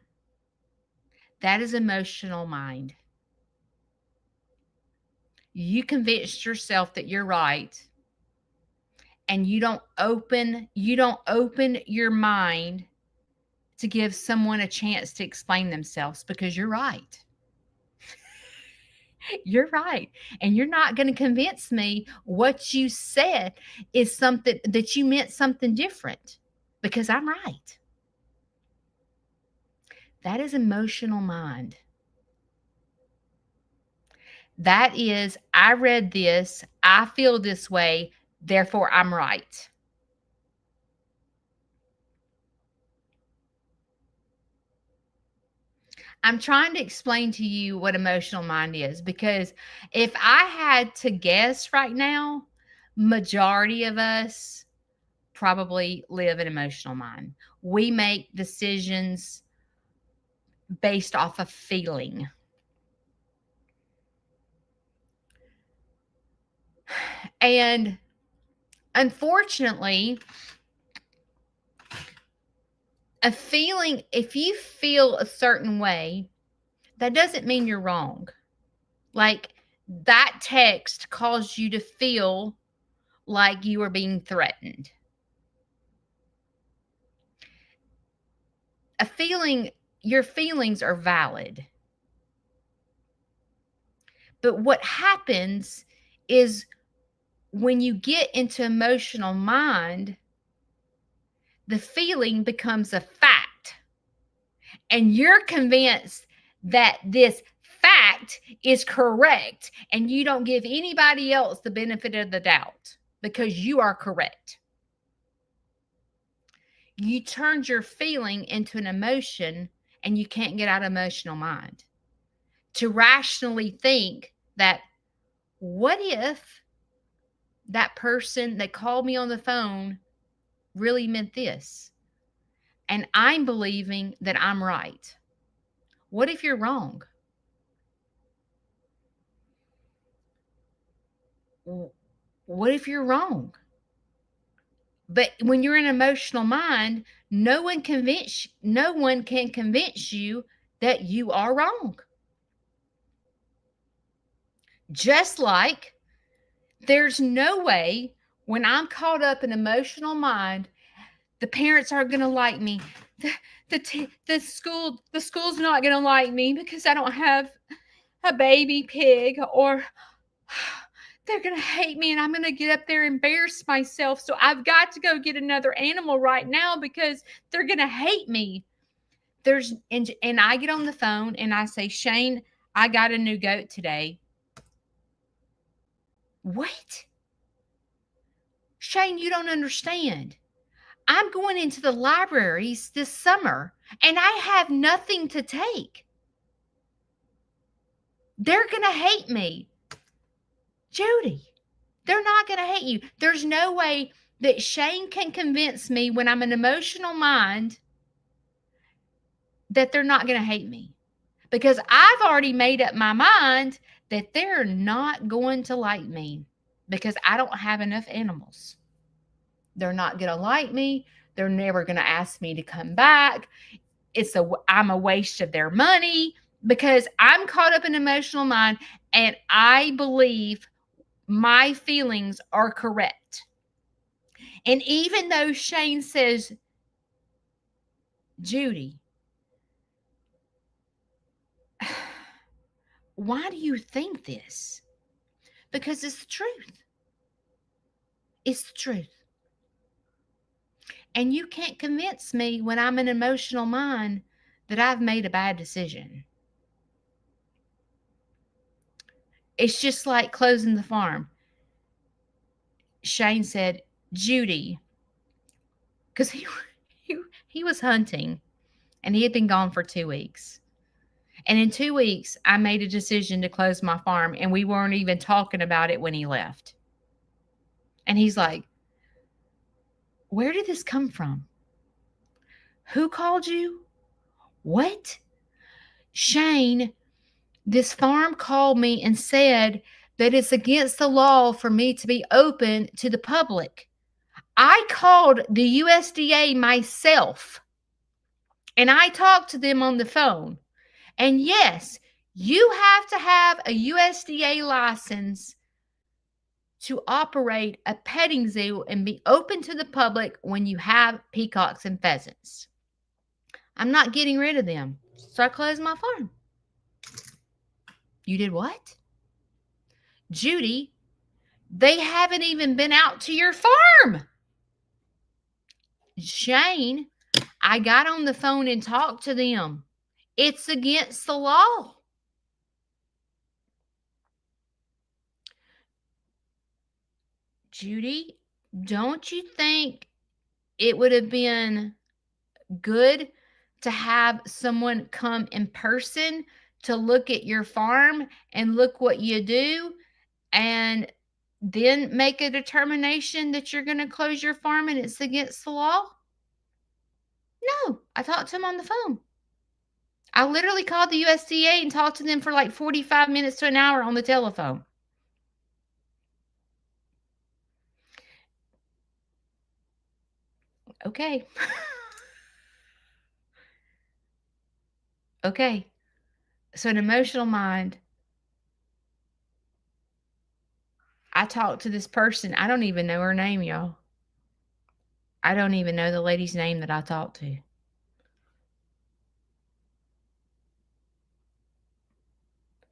That is emotional mind. You convinced yourself that you're right, and you don't open your mind to give someone a chance to explain themselves because you're right. You're right. And you're not going to convince me what you said is something that you meant something different because I'm right. That is emotional mind. That is, I read this, I feel this way, therefore I'm right. I'm trying to explain to you what emotional mind is because if I had to guess right now, majority of us probably live in emotional mind. We make decisions based off of feeling. And unfortunately, a feeling, if you feel a certain way, that doesn't mean you're wrong. Like that text caused you to feel like you were being threatened. A feeling, your feelings are valid. But what happens is when you get into emotional mind, the feeling becomes a fact. And you're convinced that this fact is correct, and you don't give anybody else the benefit of the doubt because you are correct. You turned your feeling into an emotion, and you can't get out of emotional mind to rationally think that what if that person that called me on the phone really meant this? And I'm believing that I'm right. What if you're wrong? What if you're wrong? But when you're in emotional mind, no one can convince you that you are wrong. Just like there's no way when I'm caught up in emotional mind, the parents aren't going to like me. The school's not going to like me because I don't have a baby pig, or they're going to hate me and I'm going to get up there and embarrass myself. So I've got to go get another animal right now because they're going to hate me. And I get on the phone and I say, Shane, I got a new goat today. What? Shane, you don't understand. I'm going into the libraries this summer and I have nothing to take. They're going to hate me. Judy, they're not going to hate you. There's no way that Shane can convince me when I'm an emotional mind that they're not going to hate me, because I've already made up my mind that they're not going to like me because I don't have enough animals. They're not going to like me. They're never going to ask me to come back. I'm a waste of their money because I'm caught up in emotional mind and I believe my feelings are correct. And even though Shane says, Judy, why do you think this? Because it's the truth. It's the truth. And you can't convince me when I'm an emotional mind that I've made a bad decision. It's just like closing the farm. Shane said, Judy, because he was hunting and he had been gone for 2 weeks. And in 2 weeks, I made a decision to close my farm and we weren't even talking about it when he left. And he's like, where did this come from? Who called you? What? Shane, this farm called me and said that it's against the law for me to be open to the public. I called the USDA myself and I talked to them on the phone. And yes, you have to have a USDA license to operate a petting zoo and be open to the public when you have peacocks and pheasants. I'm not getting rid of them. So I closed my farm. You did what? Judy, they haven't even been out to your farm. Shane, I got on the phone and talked to them. It's against the law. Judy, don't you think it would have been good to have someone come in person to look at your farm and look what you do and then make a determination that you're going to close your farm and it's against the law? No, I talked to him on the phone. I literally called the USDA and talked to them for like 45 minutes to an hour on the telephone. Okay. Okay. So an emotional mind. I talked to this person. I don't even know her name, y'all. I don't even know the lady's name that I talked to.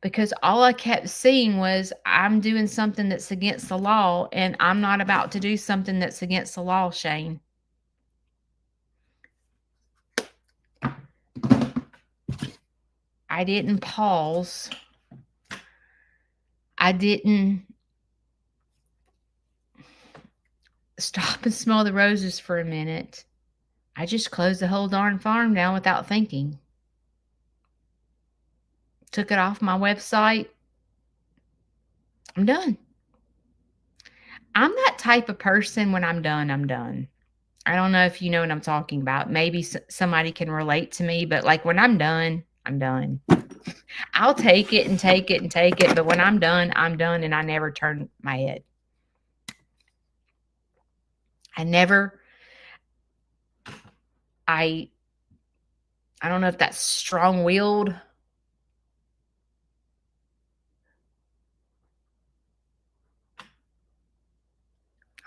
Because all I kept seeing was I'm doing something that's against the law, and I'm not about to do something that's against the law, Shane. I didn't pause. I didn't stop and smell the roses for a minute. I just closed the whole darn farm down without thinking. Took it off my website. I'm done. I'm that type of person. When I'm done, I'm done. I don't know if you know what I'm talking about. Maybe somebody can relate to me, but like when I'm done, I'm done. I'll take it and take it and take it, but when I'm done, and I never turn my head. I don't know if that's strong-willed.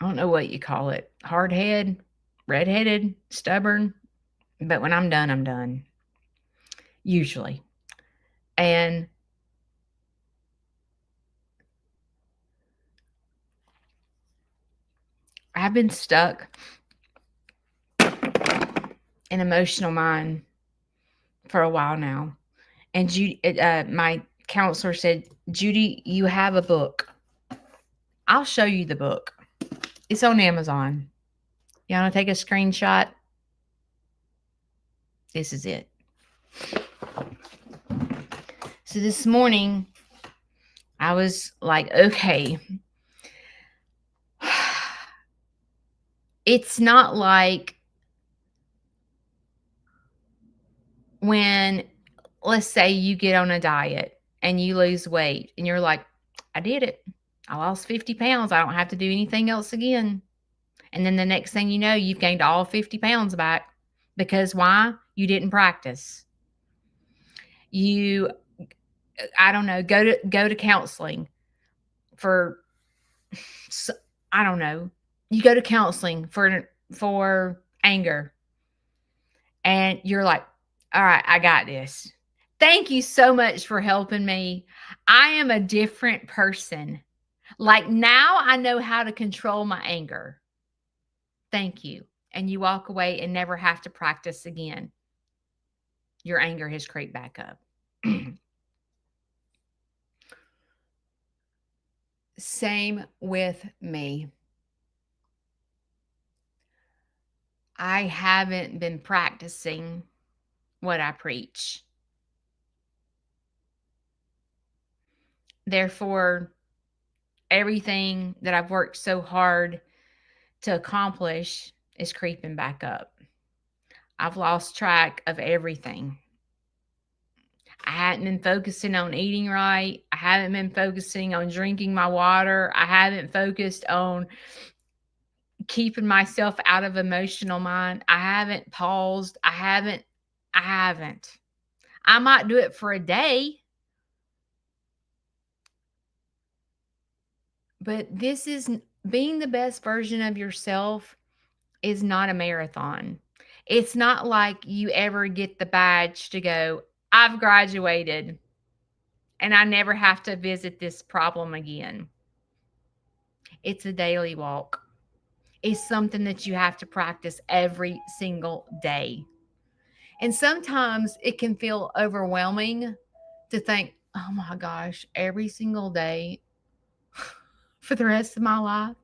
I don't know what you call it. Hard-headed, red-headed, stubborn. But when I'm done, I'm done. Usually. And I've been stuck in emotional mind for a while now. And Judy, my counselor said, Judy, you have a book. I'll show you the book. It's on Amazon. You want to take a screenshot? This is it. So this morning, I was like, okay, it's not like when, let's say you get on a diet and you lose weight and you're like, I did it. I lost 50 pounds. I don't have to do anything else again. And then the next thing you know, you've gained all 50 pounds back. Because why? You didn't practice. You, I don't know, go to counseling for, I don't know. You go to counseling for anger. And you're like, all right, I got this. Thank you so much for helping me. I am a different person. Like now I know how to control my anger. Thank you. And you walk away and never have to practice again. Your anger has creeped back up. Same with me. I haven't been practicing what I preach. Therefore, everything that I've worked so hard to accomplish is creeping back up. I've lost track of everything. I hadn't been focusing on eating right. I haven't been focusing on drinking my water. I haven't focused on keeping myself out of emotional mind. I haven't paused. I haven't. I might do it for a day, but this is being the best version of yourself is not a marathon. It's not like you ever get the badge to go, I've graduated and I never have to visit this problem again. It's a daily walk. It's something that you have to practice every single day. And sometimes it can feel overwhelming to think, oh my gosh, every single day for the rest of my life,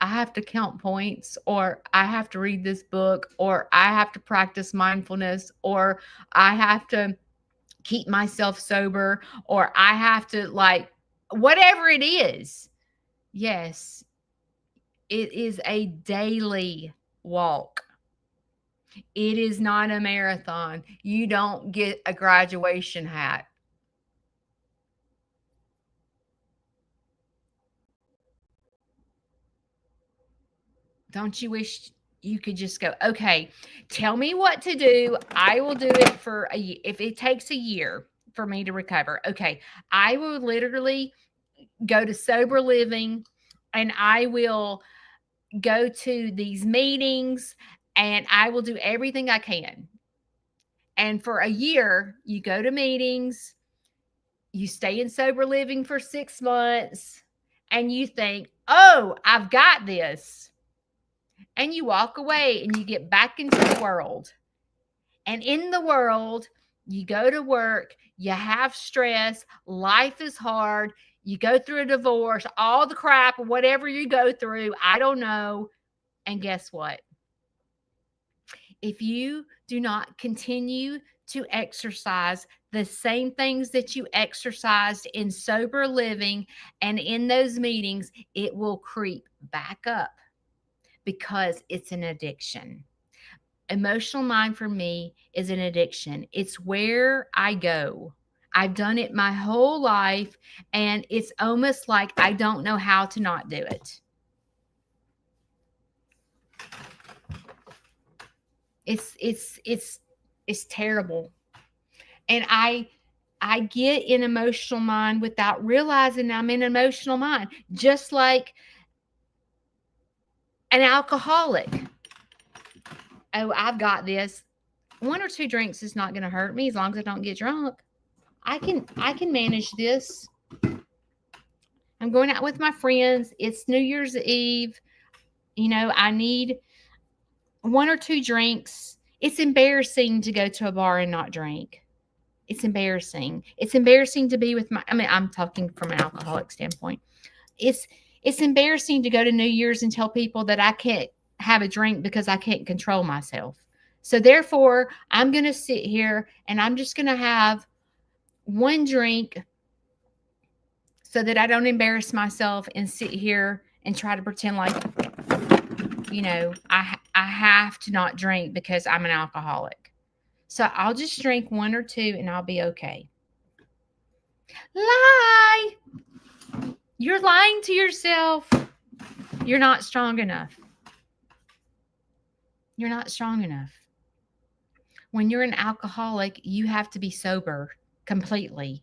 I have to count points, or I have to read this book, or I have to practice mindfulness, or I have to keep myself sober, or I have to like whatever it is. Yes, it is a daily walk. It is not a marathon. You don't get a graduation hat. Don't you wish you could just go, okay, tell me what to do. I will do it for if it takes a year for me to recover. Okay, I will literally go to sober living and I will go to these meetings and I will do everything I can. And for a year, you go to meetings, you stay in sober living for 6 months, and you think, oh, I've got this. And you walk away and you get back into the world. And in the world, you go to work, you have stress, life is hard, you go through a divorce, all the crap, whatever you go through, I don't know. And guess what? If you do not continue to exercise the same things that you exercised in sober living and in those meetings, it will creep back up because it's an addiction. Emotional mind for me is an addiction. It's where I go. I've done it my whole life, and it's almost like I don't know how to not do it. It's terrible. And I get in emotional mind without realizing I'm in emotional mind, just like an alcoholic. Oh, I've got this. 1 or 2 drinks is not going to hurt me as long as I don't get drunk. I can manage this. I'm going out with my friends. It's New Year's Eve. I need 1 or 2 drinks. It's embarrassing to go to a bar and not drink. It's embarrassing. It's embarrassing to be with I'm talking from an alcoholic standpoint. It's it's embarrassing to go to New Year's and tell people that I can't have a drink because I can't control myself. So therefore, I'm going to sit here and I'm just going to have one drink so that I don't embarrass myself and sit here and try to pretend like, I have to not drink because I'm an alcoholic. So I'll just drink one or two and I'll be okay. Lie. You're lying to yourself. You're not strong enough. You're not strong enough. When you're an alcoholic, you have to be sober completely.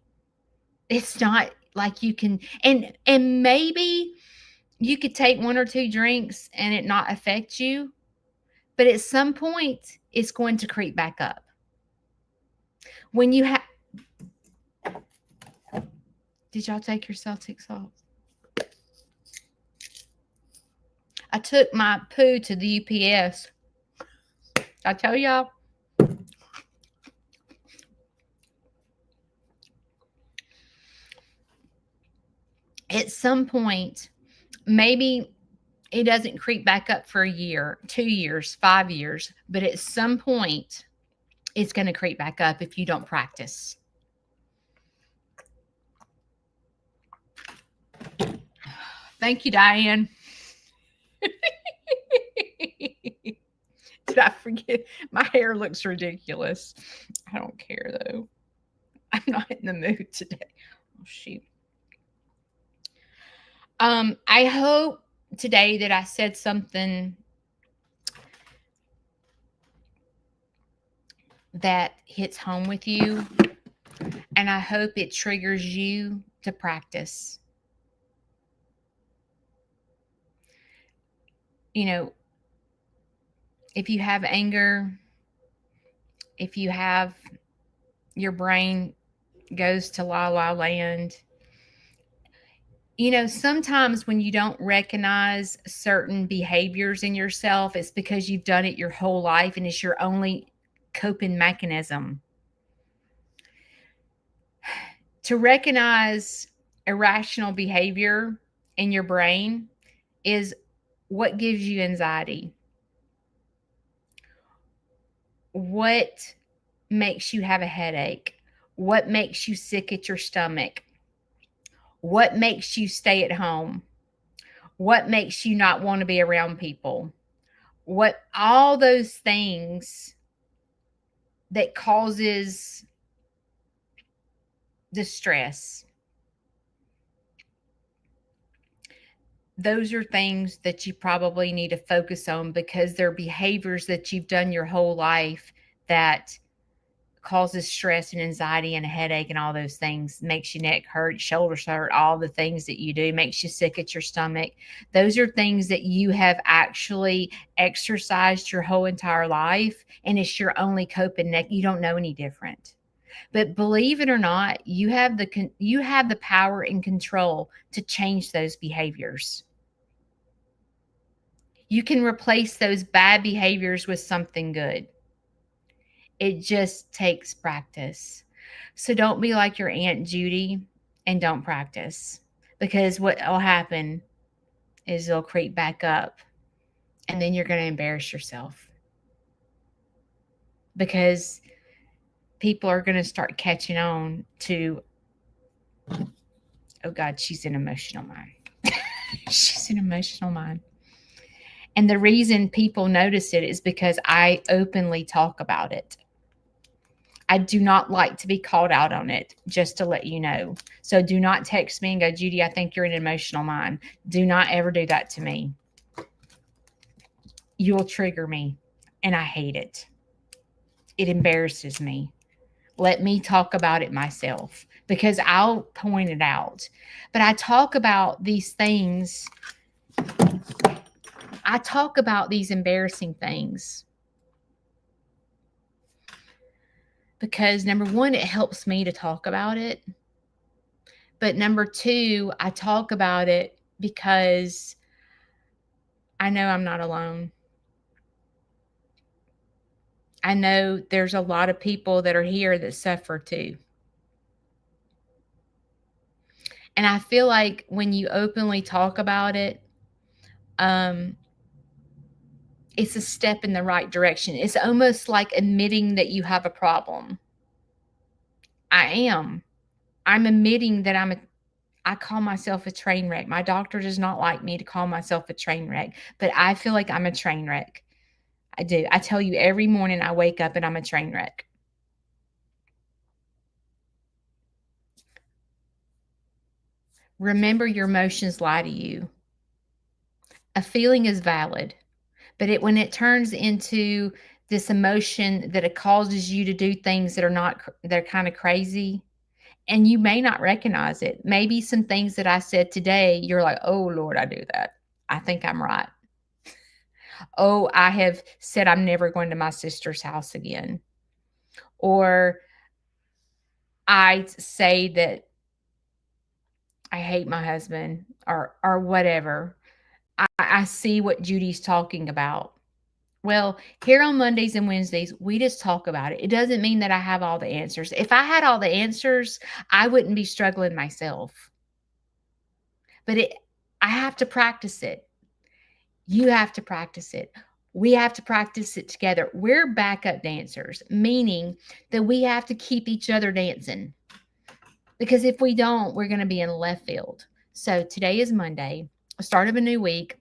It's not like you can, and maybe you could take one or two drinks and it not affect you, but at some point it's going to creep back up. When you have, did y'all take your Celtics off? I took my poo to the UPS. I tell y'all. At some point, maybe it doesn't creep back up for a year, 2 years, 5 years, but at some point, it's going to creep back up if you don't practice. Thank you, Diane. Did I forget? My hair looks ridiculous. I don't care, though. I'm not in the mood today. Oh, shoot. I hope today that I said something that hits home with you, and I hope it triggers you to practice. If you have anger, if you have your brain goes to la la land, sometimes when you don't recognize certain behaviors in yourself, it's because you've done it your whole life and it's your only coping mechanism. To recognize irrational behavior in your brain is what gives you anxiety. What makes you have a headache? What makes you sick at your stomach? What makes you stay at home? What makes you not want to be around people? All those things that causes distress. Those are things that you probably need to focus on because they're behaviors that you've done your whole life that causes stress and anxiety and a headache and all those things, makes your neck hurt, shoulders hurt, all the things that you do, makes you sick at your stomach. Those are things that you have actually exercised your whole entire life, and it's your only coping neck. You don't know any different. But believe it or not, you have the power and control to change those behaviors. You can replace those bad behaviors with something good. It just takes practice. So don't be like your Aunt Judy and don't practice, because what will happen is they'll creep back up and then you're going to embarrass yourself because people are going to start catching on to, oh God, she's an emotional mind. She's an emotional mind. And the reason people notice it is because I openly talk about it. I do not like to be called out on it, just to let you know. So do not text me and go, Judy, I think you're an emotional mind. Do not ever do that to me. You'll trigger me, and I hate it. It embarrasses me. Let me talk about it myself because I'll point it out. But I talk about these things. I talk about these embarrassing things because number one, it helps me to talk about it. But number two, I talk about it because I know I'm not alone. I know there's a lot of people that are here that suffer too. And I feel like when you openly talk about it, um, it's a step in the right direction. It's almost like admitting that you have a problem. I am. I'm admitting that I call myself a train wreck. My doctor does not like me to call myself a train wreck, but I feel like I'm a train wreck. I do. I tell you every morning I wake up and I'm a train wreck. Remember, your emotions lie to you. A feeling is valid, but when it turns into this emotion that it causes you to do things that are not, they're kind of crazy, and you may not recognize it. Maybe some things that I said today, you're like, oh Lord, I do that. I think I'm right. Oh, I have said I'm never going to my sister's house again. Or I say that I hate my husband, or whatever. I see what Judy's talking about. Well, here on Mondays and Wednesdays, we just talk about it. It doesn't mean that I have all the answers. If I had all the answers, I wouldn't be struggling myself. But I have to practice it. You have to practice it. We have to practice it together. We're backup dancers, meaning that we have to keep each other dancing. Because if we don't, we're going to be in left field. So today is Monday, start of a new week.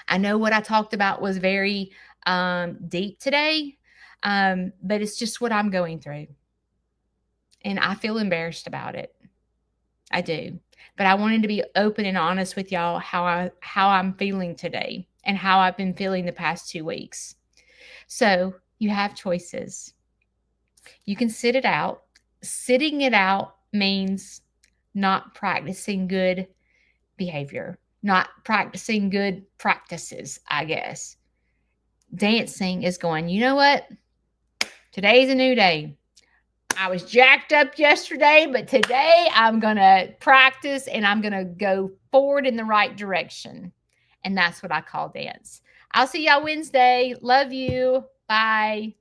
I know what I talked about was very deep today, but it's just what I'm going through. And I feel embarrassed about it. I do. But I wanted to be open and honest with y'all how I'm feeling today and how I've been feeling the past 2 weeks. So, you have choices. You can sit it out. Sitting it out means not practicing good behavior, not practicing good practices, I guess. Dancing is going, you know what? Today's a new day. I was jacked up yesterday, but today I'm going to practice and I'm going to go forward in the right direction. And that's what I call dance. I'll see y'all Wednesday. Love you. Bye.